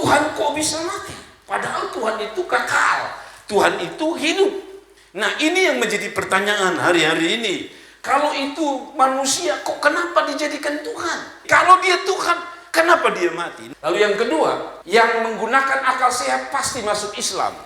Tuhan kok bisa mati? Padahal Tuhan itu kekal, Tuhan itu hidup. Nah, ini yang menjadi pertanyaan hari-hari ini. Kalau itu manusia, kok kenapa dijadikan Tuhan? Kalau dia Tuhan, kenapa dia mati? Lalu yang kedua, yang menggunakan akal sehat pasti masuk Islam.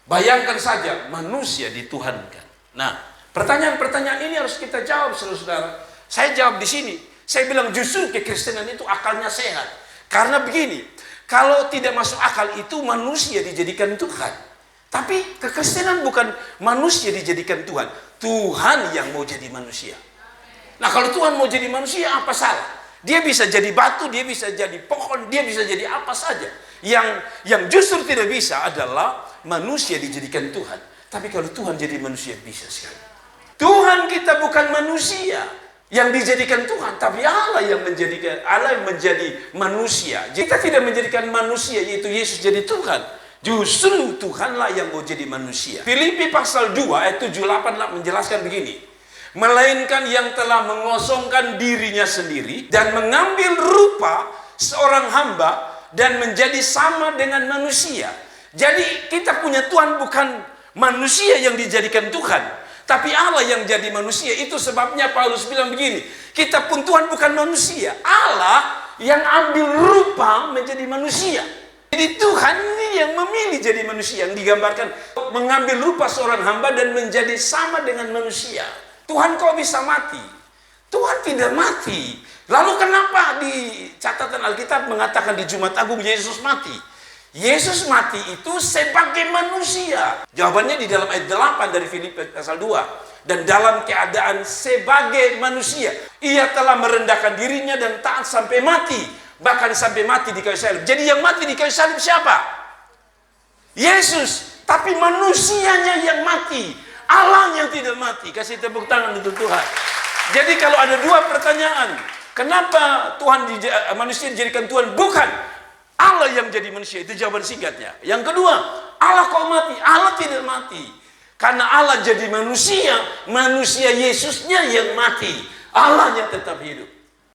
Bayangkan saja, manusia dituhankan. Nah, pertanyaan-pertanyaan ini harus kita jawab, saudara-saudara. Saya jawab di sini. Saya bilang justru kekristenan itu akalnya sehat. Karena begini, kalau tidak masuk akal itu manusia dijadikan Tuhan. Tapi kekristenan bukan manusia dijadikan Tuhan. Tuhan yang mau jadi manusia. Nah, kalau Tuhan mau jadi manusia, apa salah? Dia bisa jadi batu, dia bisa jadi pohon, dia bisa jadi apa saja. Yang justru tidak bisa adalah manusia dijadikan Tuhan. Tapi kalau Tuhan jadi manusia, bisa sekali. Tuhan kita bukan manusia yang dijadikan Tuhan, tapi Allah yang menjadi manusia. Kita tidak menjadikan manusia, yaitu Yesus jadi Tuhan. Justru Tuhanlah yang mau jadi manusia. Filipi pasal 2 ayat 7-8 menjelaskan begini. Melainkan yang telah mengosongkan dirinya sendiri dan mengambil rupa seorang hamba dan menjadi sama dengan manusia. Jadi kita punya Tuhan bukan manusia yang dijadikan Tuhan, tapi Allah yang jadi manusia. Itu sebabnya Paulus bilang begini, kita pun Tuhan bukan manusia, Allah yang ambil rupa menjadi manusia. Jadi Tuhan ini yang memilih jadi manusia, yang digambarkan mengambil rupa seorang hamba dan menjadi sama dengan manusia. Tuhan kok bisa mati? Tuhan tidak mati. Lalu kenapa di catatan Alkitab mengatakan di Jumat Agung Yesus mati? Yesus mati itu sebagai manusia. Jawabannya di dalam ayat 8 dari Filipi pasal 2. Dan dalam keadaan sebagai manusia, ia telah merendahkan dirinya dan taat sampai mati. Bahkan sampai mati di kayu salib. Jadi yang mati di kayu salib siapa? Yesus. Tapi manusianya yang mati, Allah yang tidak mati. Kasih tepuk tangan untuk Tuhan. Jadi kalau ada dua pertanyaan, kenapa manusia dijadikan Tuhan? Bukan Allah yang jadi manusia, itu jawaban singkatnya. Yang kedua, Allah kok mati? Allah tidak mati. Karena Allah jadi manusia, manusia Yesusnya yang mati, Allahnya tetap hidup.